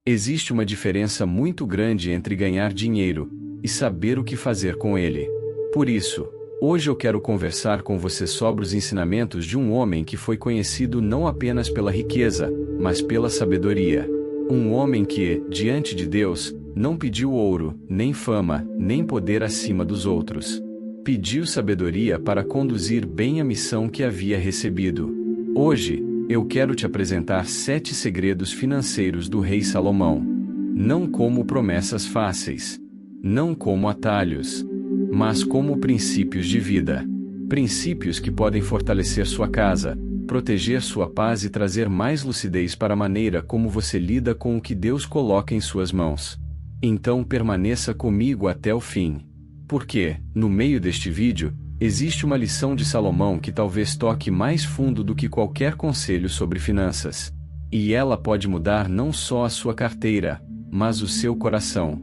Existe uma diferença muito grande entre ganhar dinheiro e saber o que fazer com ele. Por isso, hoje eu quero conversar com você sobre os ensinamentos de um homem que foi conhecido não apenas pela riqueza, mas pela sabedoria. Um homem que, diante de Deus, não pediu ouro, nem fama, nem poder acima dos outros. Pediu sabedoria para conduzir bem a missão que havia recebido. Hoje, eu quero te apresentar 7 segredos financeiros do rei Salomão. Não como promessas fáceis. Não como atalhos. Mas como princípios de vida. Princípios que podem fortalecer sua casa, proteger sua paz e trazer mais lucidez para a maneira como você lida com o que Deus coloca em suas mãos. Então permaneça comigo até o fim. Porque, no meio deste vídeo, existe uma lição de Salomão que talvez toque mais fundo do que qualquer conselho sobre finanças. E ela pode mudar não só a sua carteira, mas o seu coração.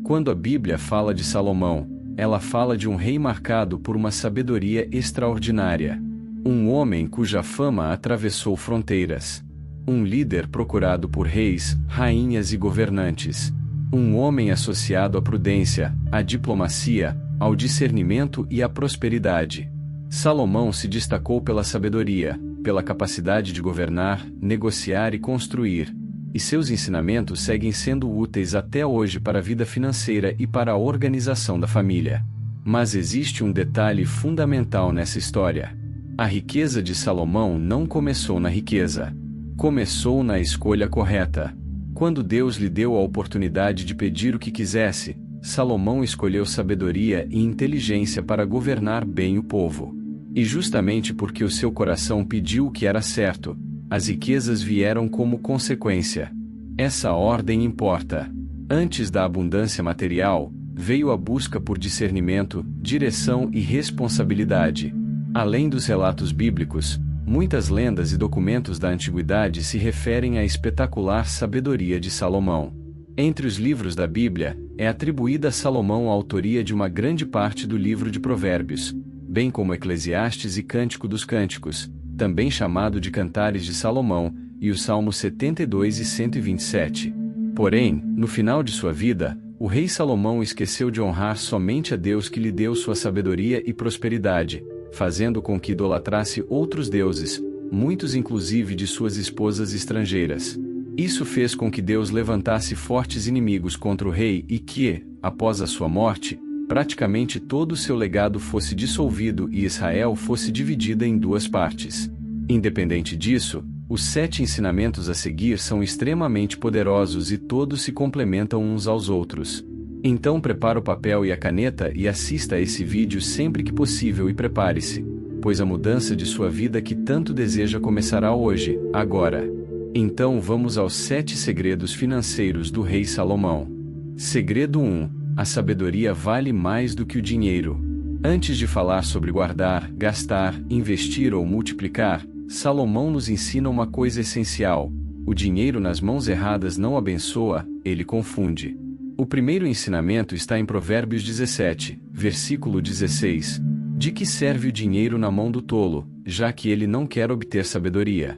Quando a Bíblia fala de Salomão, ela fala de um rei marcado por uma sabedoria extraordinária. Um homem cuja fama atravessou fronteiras. Um líder procurado por reis, rainhas e governantes. Um homem associado à prudência, à diplomacia, ao discernimento e à prosperidade. Salomão se destacou pela sabedoria, pela capacidade de governar, negociar e construir. E seus ensinamentos seguem sendo úteis até hoje para a vida financeira e para a organização da família. Mas existe um detalhe fundamental nessa história. A riqueza de Salomão não começou na riqueza. Começou na escolha correta. Quando Deus lhe deu a oportunidade de pedir o que quisesse, Salomão escolheu sabedoria e inteligência para governar bem o povo. E justamente porque o seu coração pediu o que era certo, as riquezas vieram como consequência. Essa ordem importa. Antes da abundância material, veio a busca por discernimento, direção e responsabilidade. Além dos relatos bíblicos, muitas lendas e documentos da antiguidade se referem à espetacular sabedoria de Salomão. Entre os livros da Bíblia, é atribuída a Salomão a autoria de uma grande parte do livro de Provérbios, bem como Eclesiastes e Cântico dos Cânticos, também chamado de Cantares de Salomão, e os Salmos 72 e 127. Porém, no final de sua vida, o rei Salomão esqueceu de honrar somente a Deus que lhe deu sua sabedoria e prosperidade, fazendo com que idolatrasse outros deuses, muitos inclusive de suas esposas estrangeiras. Isso fez com que Deus levantasse fortes inimigos contra o rei e que, após a sua morte, praticamente todo o seu legado fosse dissolvido e Israel fosse dividida em 2 partes. Independente disso, os 7 ensinamentos a seguir são extremamente poderosos e todos se complementam uns aos outros. Então prepare o papel e a caneta e assista a esse vídeo sempre que possível e prepare-se, pois a mudança de sua vida que tanto deseja começará hoje, agora. Então vamos aos 7 segredos financeiros do rei Salomão. Segredo 1. A sabedoria vale mais do que o dinheiro. Antes de falar sobre guardar, gastar, investir ou multiplicar, Salomão nos ensina uma coisa essencial: o dinheiro nas mãos erradas não abençoa, ele confunde. O primeiro ensinamento está em Provérbios 17, versículo 16. De que serve o dinheiro na mão do tolo, já que ele não quer obter sabedoria?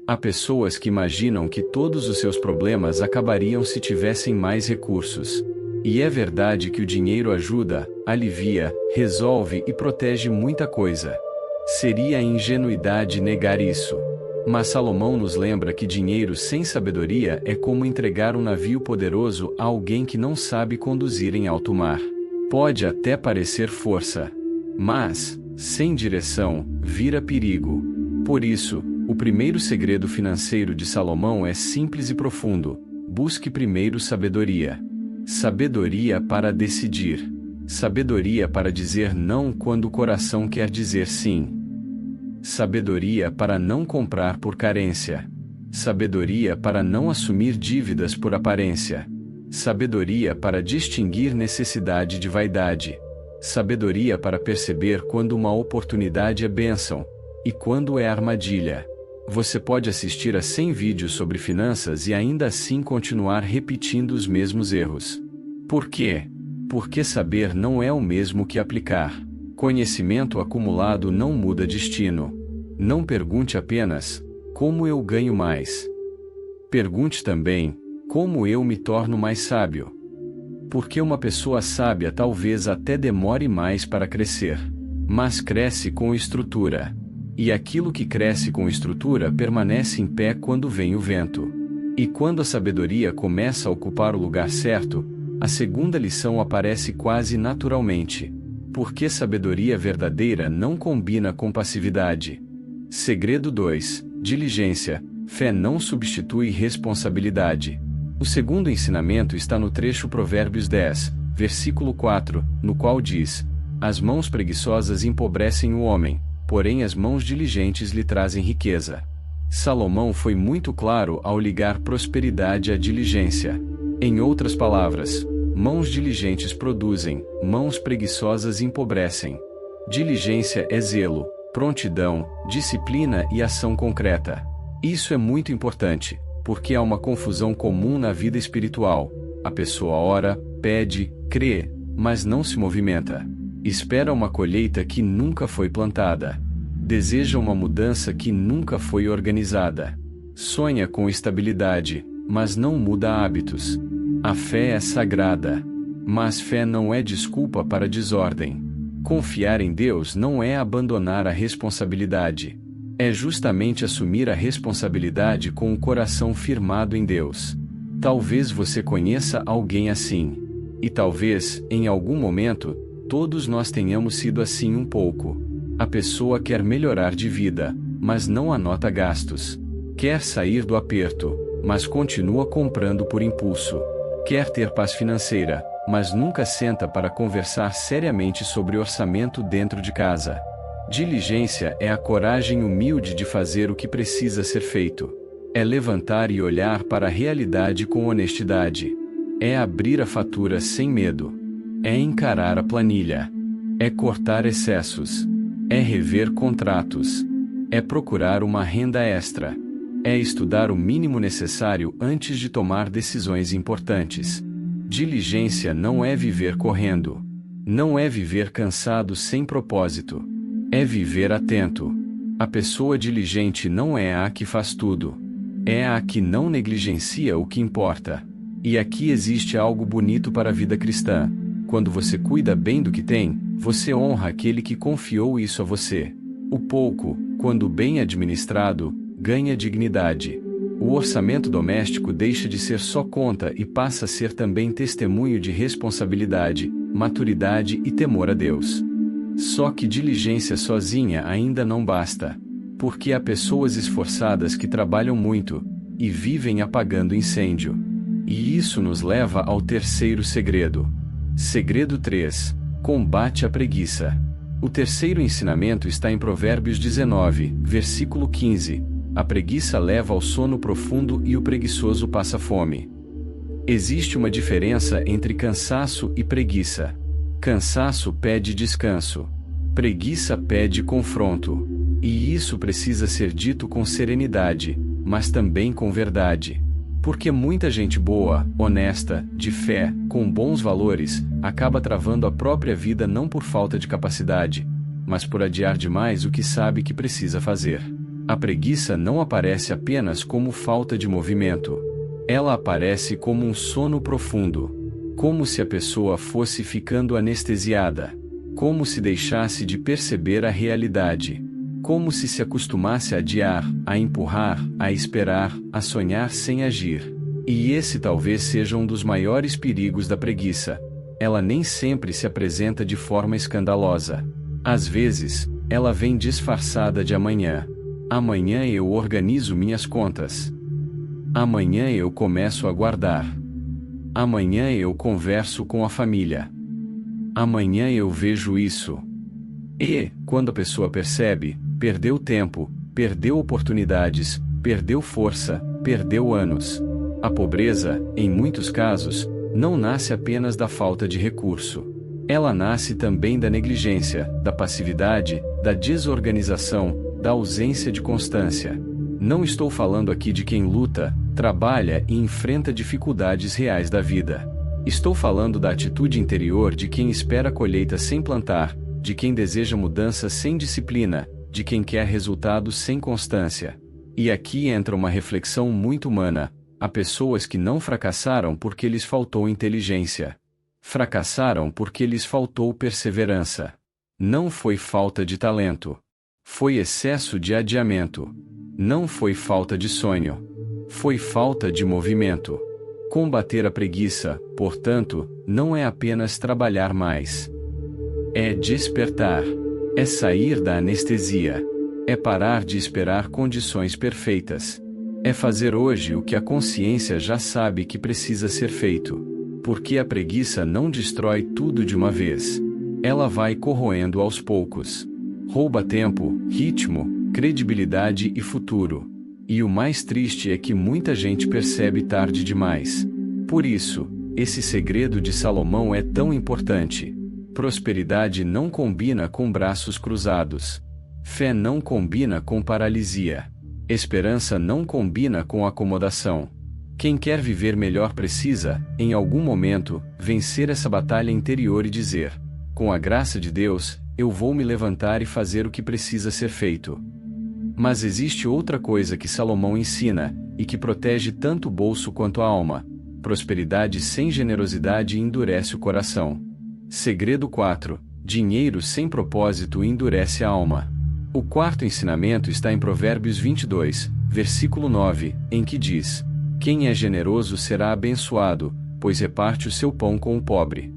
Há pessoas que imaginam que todos os seus problemas acabariam se tivessem mais recursos. E é verdade que o dinheiro ajuda, alivia, resolve e protege muita coisa. Seria ingenuidade negar isso. Mas Salomão nos lembra que dinheiro sem sabedoria é como entregar um navio poderoso a alguém que não sabe conduzir em alto mar. Pode até parecer força, mas, sem direção, vira perigo. Por isso, o primeiro segredo financeiro de Salomão é simples e profundo: busque primeiro sabedoria. Sabedoria para decidir. Sabedoria para dizer não quando o coração quer dizer sim. Sabedoria para não comprar por carência. Sabedoria para não assumir dívidas por aparência. Sabedoria para distinguir necessidade de vaidade. Sabedoria para perceber quando uma oportunidade é bênção e quando é armadilha. Você pode assistir a 100 vídeos sobre finanças e ainda assim continuar repetindo os mesmos erros. Por quê? Porque saber não é o mesmo que aplicar. Conhecimento acumulado não muda destino. Não pergunte apenas: como eu ganho mais? Pergunte também: Como eu me torno mais sábio? Porque uma pessoa sábia talvez até demore mais para crescer, mas cresce com estrutura. E aquilo que cresce com estrutura permanece em pé quando vem o vento. E quando a sabedoria começa a ocupar o lugar certo, a segunda lição aparece quase naturalmente. Porque sabedoria verdadeira não combina com passividade. Segredo 2. Diligência. Fé não substitui responsabilidade. O segundo ensinamento está no trecho Provérbios 10, versículo 4, no qual diz: As mãos preguiçosas empobrecem o homem, porém as mãos diligentes lhe trazem riqueza. Salomão foi muito claro ao ligar prosperidade à diligência. Em outras palavras, mãos diligentes produzem, mãos preguiçosas empobrecem. Diligência é zelo, prontidão, disciplina e ação concreta. Isso é muito importante, porque há uma confusão comum na vida espiritual. A pessoa ora, pede, crê, mas não se movimenta. Espera uma colheita que nunca foi plantada. Deseja uma mudança que nunca foi organizada. Sonha com estabilidade, mas não muda hábitos. A fé é sagrada. Mas fé não é desculpa para desordem. Confiar em Deus não é abandonar a responsabilidade. É justamente assumir a responsabilidade com o coração firmado em Deus. Talvez você conheça alguém assim. E talvez, em algum momento, todos nós tenhamos sido assim um pouco. A pessoa quer melhorar de vida, mas não anota gastos. Quer sair do aperto, mas continua comprando por impulso. Quer ter paz financeira, mas nunca senta para conversar seriamente sobre orçamento dentro de casa. Diligência é a coragem humilde de fazer o que precisa ser feito. É levantar e olhar para a realidade com honestidade. É abrir a fatura sem medo. É encarar a planilha. É cortar excessos. É rever contratos. É procurar uma renda extra. É estudar o mínimo necessário antes de tomar decisões importantes. Diligência não é viver correndo. Não é viver cansado sem propósito. É viver atento. A pessoa diligente não é a que faz tudo. É a que não negligencia o que importa. E aqui existe algo bonito para a vida cristã. Quando você cuida bem do que tem, você honra aquele que confiou isso a você. O pouco, quando bem administrado, ganha dignidade. O orçamento doméstico deixa de ser só conta e passa a ser também testemunho de responsabilidade, maturidade e temor a Deus. Só que diligência sozinha ainda não basta. Porque há pessoas esforçadas que trabalham muito e vivem apagando incêndio. E isso nos leva ao terceiro segredo. Segredo 3. Combate a preguiça. O terceiro ensinamento está em Provérbios 19, versículo 15. A preguiça leva ao sono profundo e o preguiçoso passa fome. Existe uma diferença entre cansaço e preguiça. Cansaço pede descanso. Preguiça pede confronto. E isso precisa ser dito com serenidade, mas também com verdade. Porque muita gente boa, honesta, de fé, com bons valores, acaba travando a própria vida não por falta de capacidade, mas por adiar demais o que sabe que precisa fazer. A preguiça não aparece apenas como falta de movimento. Ela aparece como um sono profundo. Como se a pessoa fosse ficando anestesiada. Como se deixasse de perceber a realidade. Como se acostumasse a adiar, a empurrar, a esperar, a sonhar sem agir. E esse talvez seja um dos maiores perigos da preguiça. Ela nem sempre se apresenta de forma escandalosa. Às vezes, ela vem disfarçada de amanhã. Amanhã eu organizo minhas contas. Amanhã eu começo a guardar. Amanhã eu converso com a família. Amanhã eu vejo isso. E, quando a pessoa percebe, perdeu tempo, perdeu oportunidades, perdeu força, perdeu anos. A pobreza, em muitos casos, não nasce apenas da falta de recurso. Ela nasce também da negligência, da passividade, da desorganização, da ausência de constância. Não estou falando aqui de quem luta, trabalha e enfrenta dificuldades reais da vida. Estou falando da atitude interior de quem espera colheita sem plantar, de quem deseja mudança sem disciplina, de quem quer resultados sem constância. E aqui entra uma reflexão muito humana. Há pessoas que não fracassaram porque lhes faltou inteligência. Fracassaram porque lhes faltou perseverança. Não foi falta de talento. Foi excesso de adiamento. Não foi falta de sonho. Foi falta de movimento. Combater a preguiça, portanto, não é apenas trabalhar mais. É despertar. É sair da anestesia. É parar de esperar condições perfeitas. É fazer hoje o que a consciência já sabe que precisa ser feito. Porque a preguiça não destrói tudo de uma vez. Ela vai corroendo aos poucos. Rouba tempo, ritmo, credibilidade e futuro. E o mais triste é que muita gente percebe tarde demais. Por isso, esse segredo de Salomão é tão importante. Prosperidade não combina com braços cruzados. Fé não combina com paralisia. Esperança não combina com acomodação. Quem quer viver melhor precisa, em algum momento, vencer essa batalha interior e dizer: com a graça de Deus, eu vou me levantar e fazer o que precisa ser feito. Mas existe outra coisa que Salomão ensina, e que protege tanto o bolso quanto a alma. Prosperidade sem generosidade endurece o coração. Segredo 4. Dinheiro sem propósito endurece a alma. O quarto ensinamento está em Provérbios 22, versículo 9, em que diz: quem é generoso será abençoado, pois reparte o seu pão com o pobre.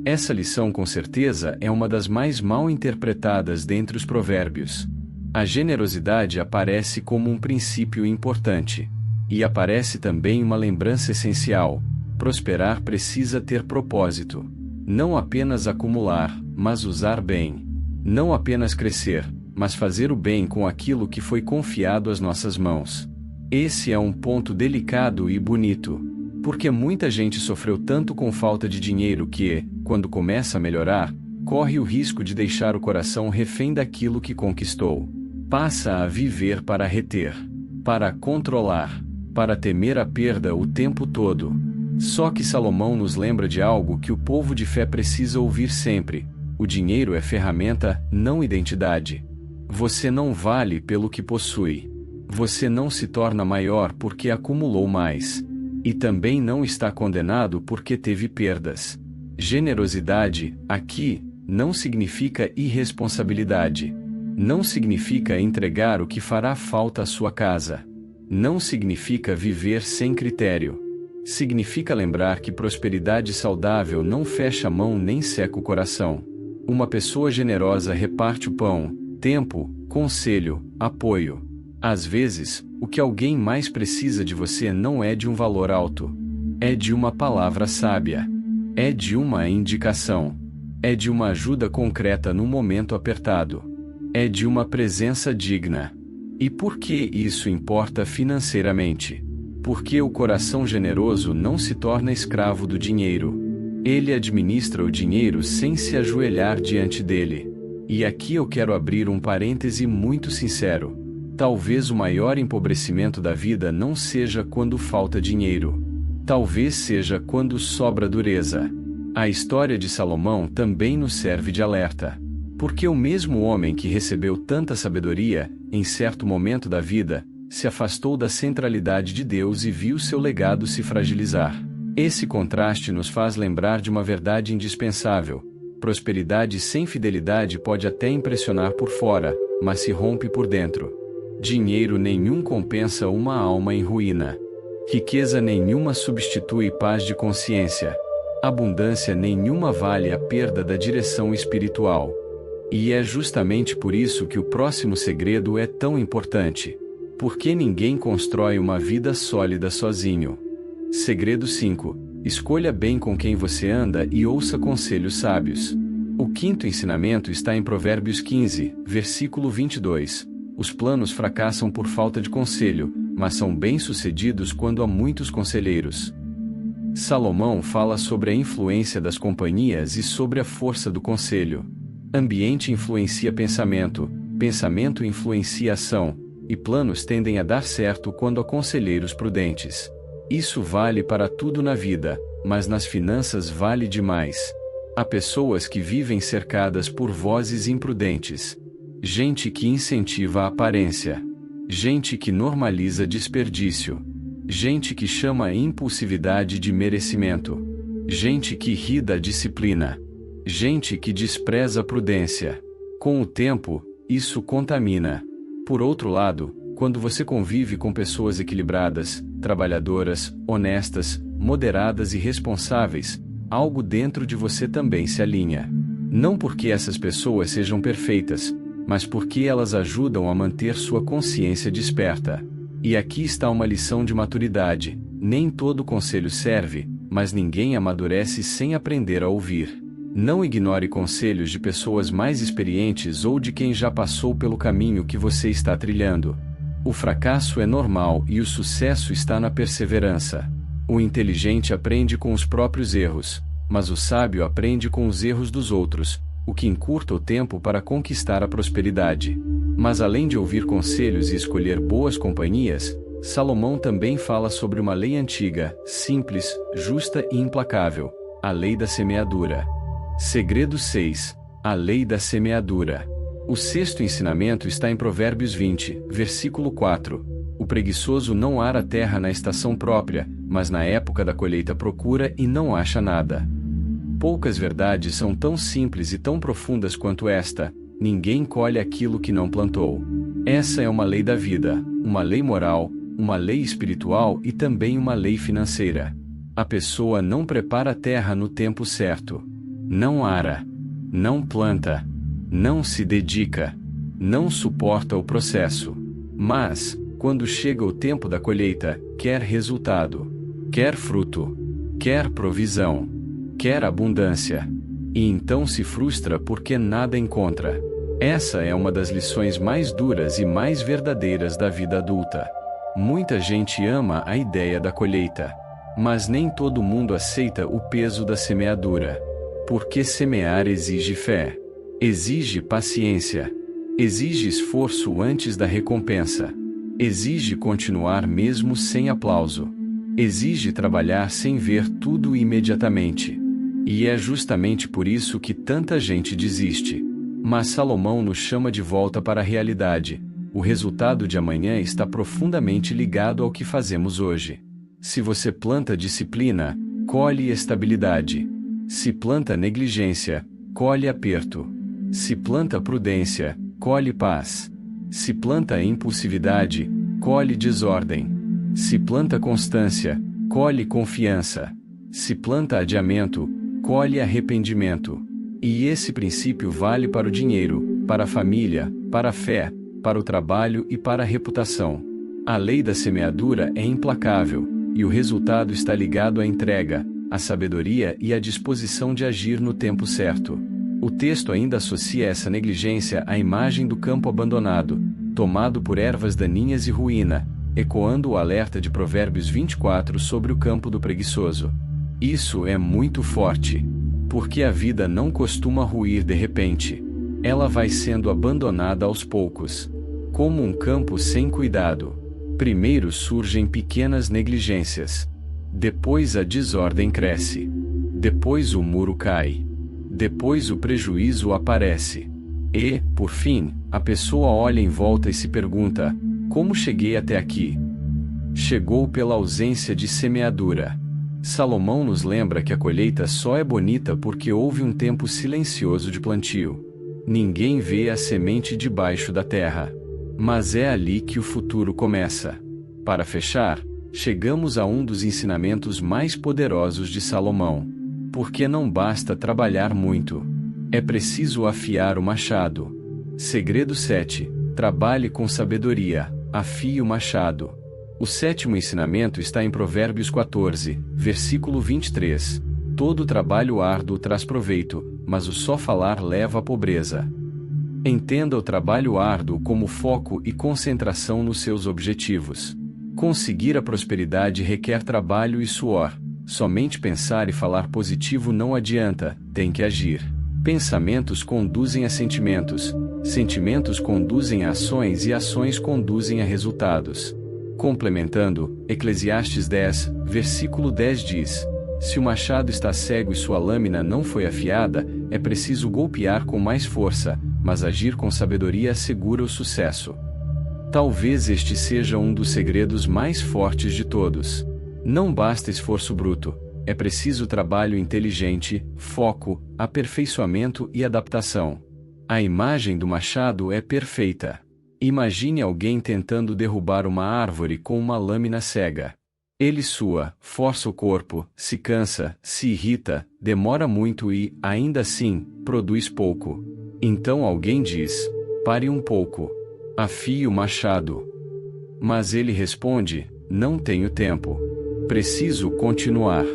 Essa lição com certeza é uma das mais mal interpretadas dentre os provérbios. A generosidade aparece como um princípio importante. E aparece também uma lembrança essencial: prosperar precisa ter propósito. Não apenas acumular, mas usar bem. Não apenas crescer, mas fazer o bem com aquilo que foi confiado às nossas mãos. Esse é um ponto delicado e bonito. Porque muita gente sofreu tanto com falta de dinheiro que, quando começa a melhorar, corre o risco de deixar o coração refém daquilo que conquistou. Passa a viver para reter, para controlar, para temer a perda o tempo todo. Só que Salomão nos lembra de algo que o povo de fé precisa ouvir sempre: o dinheiro é ferramenta, não identidade. Você não vale pelo que possui. Você não se torna maior porque acumulou mais. E também não está condenado porque teve perdas. Generosidade, aqui, não significa irresponsabilidade. Não significa entregar o que fará falta à sua casa. Não significa viver sem critério. Significa lembrar que prosperidade saudável não fecha a mão nem seca o coração. Uma pessoa generosa reparte o pão, tempo, conselho, apoio. Às vezes, o que alguém mais precisa de você não é de um valor alto. É de uma palavra sábia. É de uma indicação. É de uma ajuda concreta num momento apertado. É de uma presença digna. E por que isso importa financeiramente? Porque o coração generoso não se torna escravo do dinheiro. Ele administra o dinheiro sem se ajoelhar diante dele. E aqui eu quero abrir um parêntese muito sincero. Talvez o maior empobrecimento da vida não seja quando falta dinheiro. Talvez seja quando sobra dureza. A história de Salomão também nos serve de alerta. Porque o mesmo homem que recebeu tanta sabedoria, em certo momento da vida, se afastou da centralidade de Deus e viu seu legado se fragilizar. Esse contraste nos faz lembrar de uma verdade indispensável: prosperidade sem fidelidade pode até impressionar por fora, mas se rompe por dentro. Dinheiro nenhum compensa uma alma em ruína. Riqueza nenhuma substitui paz de consciência. Abundância nenhuma vale a perda da direção espiritual. E é justamente por isso que o próximo segredo é tão importante. Porque ninguém constrói uma vida sólida sozinho. Segredo 5. Escolha bem com quem você anda e ouça conselhos sábios. O quinto ensinamento está em Provérbios 15, versículo 22. Os planos fracassam por falta de conselho, mas são bem-sucedidos quando há muitos conselheiros. Salomão fala sobre a influência das companhias e sobre a força do conselho. Ambiente influencia pensamento, pensamento influencia ação, e planos tendem a dar certo quando há conselheiros prudentes. Isso vale para tudo na vida, mas nas finanças vale demais. Há pessoas que vivem cercadas por vozes imprudentes. Gente que incentiva a aparência. Gente que normaliza desperdício. gente que chama a impulsividade de merecimento, gente que ri da disciplina, gente que despreza a prudência. Com o tempo, isso contamina. Por outro lado, quando você convive com pessoas equilibradas, trabalhadoras, honestas, moderadas e responsáveis, algo dentro de você também se alinha. Não porque essas pessoas sejam perfeitas, mas porque elas ajudam a manter sua consciência desperta. E aqui está uma lição de maturidade: nem todo conselho serve, mas ninguém amadurece sem aprender a ouvir. Não ignore conselhos de pessoas mais experientes ou de quem já passou pelo caminho que você está trilhando. O fracasso é normal e o sucesso está na perseverança. O inteligente aprende com os próprios erros, mas o sábio aprende com os erros dos outros, o que encurta o tempo para conquistar a prosperidade. Mas além de ouvir conselhos e escolher boas companhias, Salomão também fala sobre uma lei antiga, simples, justa e implacável: a lei da semeadura. Segredo 6. A lei da semeadura. O sexto ensinamento está em Provérbios 20, versículo 4. O preguiçoso não ara a terra na estação própria, mas na época da colheita procura e não acha nada. Poucas verdades são tão simples e tão profundas quanto esta: ninguém colhe aquilo que não plantou. Essa é uma lei da vida, uma lei moral, uma lei espiritual e também uma lei financeira. A pessoa não prepara a terra no tempo certo. Não ara, não planta, não se dedica, não suporta o processo. Mas, quando chega o tempo da colheita, quer resultado, quer fruto, quer provisão, quer abundância. E então se frustra porque nada encontra. Essa é uma das lições mais duras e mais verdadeiras da vida adulta. Muita gente ama a ideia da colheita, mas nem todo mundo aceita o peso da semeadura. Porque semear exige fé, exige paciência, exige esforço antes da recompensa, exige continuar mesmo sem aplauso, exige trabalhar sem ver tudo imediatamente. E é justamente por isso que tanta gente desiste. Mas Salomão nos chama de volta para a realidade. O resultado de amanhã está profundamente ligado ao que fazemos hoje. Se você planta disciplina, colhe estabilidade. Se planta negligência, colhe aperto. Se planta prudência, colhe paz. Se planta impulsividade, colhe desordem. Se planta constância, colhe confiança. Se planta adiamento, colhe arrependimento. E esse princípio vale para o dinheiro, para a família, para a fé, para o trabalho e para a reputação. A lei da semeadura é implacável, e o resultado está ligado à entrega, à sabedoria e à disposição de agir no tempo certo. O texto ainda associa essa negligência à imagem do campo abandonado, tomado por ervas daninhas e ruína, ecoando o alerta de Provérbios 24 sobre o campo do preguiçoso. Isso é muito forte, porque a vida não costuma ruir de repente. Ela vai sendo abandonada aos poucos, como um campo sem cuidado. Primeiro surgem pequenas negligências. Depois a desordem cresce. Depois o muro cai. Depois o prejuízo aparece. E, por fim, a pessoa olha em volta e se pergunta: como cheguei até aqui? Chegou pela ausência de semeadura. Salomão nos lembra que a colheita só é bonita porque houve um tempo silencioso de plantio. Ninguém vê a semente debaixo da terra. Mas é ali que o futuro começa. Para fechar, chegamos a um dos ensinamentos mais poderosos de Salomão. Porque não basta trabalhar muito. É preciso afiar o machado. Segredo 7. Trabalhe com sabedoria, afie o machado. O sétimo ensinamento está em Provérbios 14, versículo 23. Todo trabalho árduo traz proveito, mas o só falar leva à pobreza. Entenda o trabalho árduo como foco e concentração nos seus objetivos. Conseguir a prosperidade requer trabalho e suor. Somente pensar e falar positivo não adianta, tem que agir. Pensamentos conduzem a sentimentos, sentimentos conduzem a ações e ações conduzem a resultados. Complementando, Eclesiastes 10, versículo 10 diz: se o machado está cego e sua lâmina não foi afiada, é preciso golpear com mais força, mas agir com sabedoria assegura o sucesso. Talvez este seja um dos segredos mais fortes de todos. Não basta esforço bruto, é preciso trabalho inteligente, foco, aperfeiçoamento e adaptação. A imagem do machado é perfeita. Imagine alguém tentando derrubar uma árvore com uma lâmina cega. Ele sua, força o corpo, se cansa, se irrita, demora muito e, ainda assim, produz pouco. Então alguém diz: pare um pouco. Afie o machado. Mas ele responde: não tenho tempo. Preciso continuar.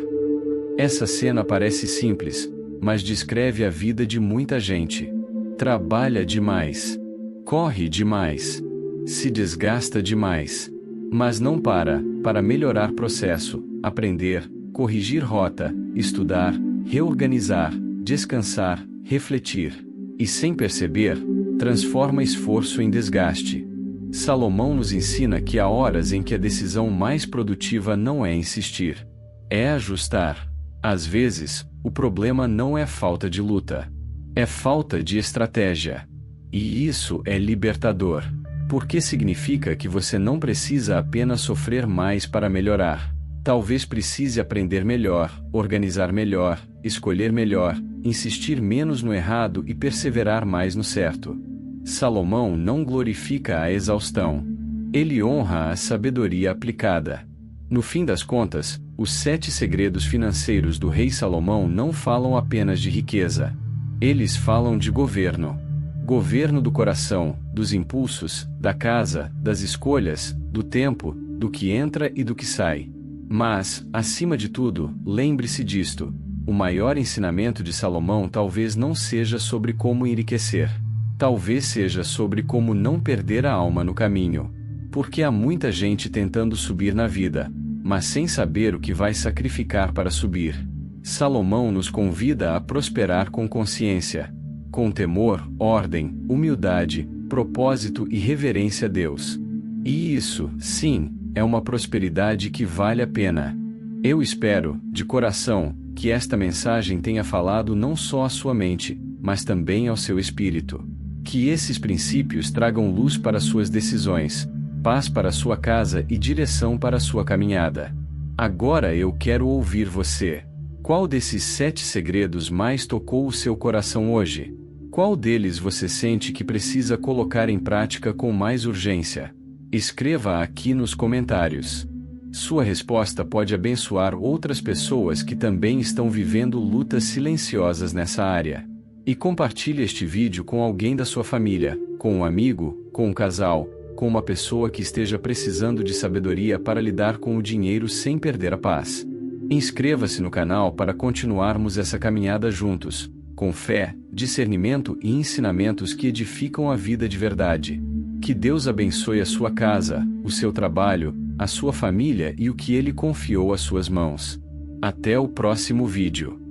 Essa cena parece simples, mas descreve a vida de muita gente. Trabalha demais. Corre demais. Se desgasta demais. Mas não para melhorar processo, aprender, corrigir rota, estudar, reorganizar, descansar, refletir. E sem perceber, transforma esforço em desgaste. Salomão nos ensina que há horas em que a decisão mais produtiva não é insistir, é ajustar. Às vezes, o problema não é falta de luta, é falta de estratégia. E isso é libertador, porque significa que você não precisa apenas sofrer mais para melhorar. Talvez precise aprender melhor, organizar melhor, escolher melhor, insistir menos no errado e perseverar mais no certo. Salomão não glorifica a exaustão. Ele honra a sabedoria aplicada. No fim das contas, os 7 segredos financeiros do rei Salomão não falam apenas de riqueza. Eles falam de governo. Governo do coração, dos impulsos, da casa, das escolhas, do tempo, do que entra e do que sai. Mas, acima de tudo, lembre-se disto: o maior ensinamento de Salomão talvez não seja sobre como enriquecer. Talvez seja sobre como não perder a alma no caminho. Porque há muita gente tentando subir na vida, mas sem saber o que vai sacrificar para subir. Salomão nos convida a prosperar com consciência, com temor, ordem, humildade, propósito e reverência a Deus. E isso, sim, é uma prosperidade que vale a pena. Eu espero, de coração, que esta mensagem tenha falado não só à sua mente, mas também ao seu espírito. Que esses princípios tragam luz para suas decisões, paz para sua casa e direção para sua caminhada. Agora eu quero ouvir você. Qual desses 7 segredos mais tocou o seu coração hoje? Qual deles você sente que precisa colocar em prática com mais urgência? Escreva aqui nos comentários. Sua resposta pode abençoar outras pessoas que também estão vivendo lutas silenciosas nessa área. E compartilhe este vídeo com alguém da sua família, com um amigo, com um casal, com uma pessoa que esteja precisando de sabedoria para lidar com o dinheiro sem perder a paz. Inscreva-se no canal para continuarmos essa caminhada juntos, com fé, discernimento e ensinamentos que edificam a vida de verdade. Que Deus abençoe a sua casa, o seu trabalho, a sua família e o que Ele confiou às suas mãos. Até o próximo vídeo.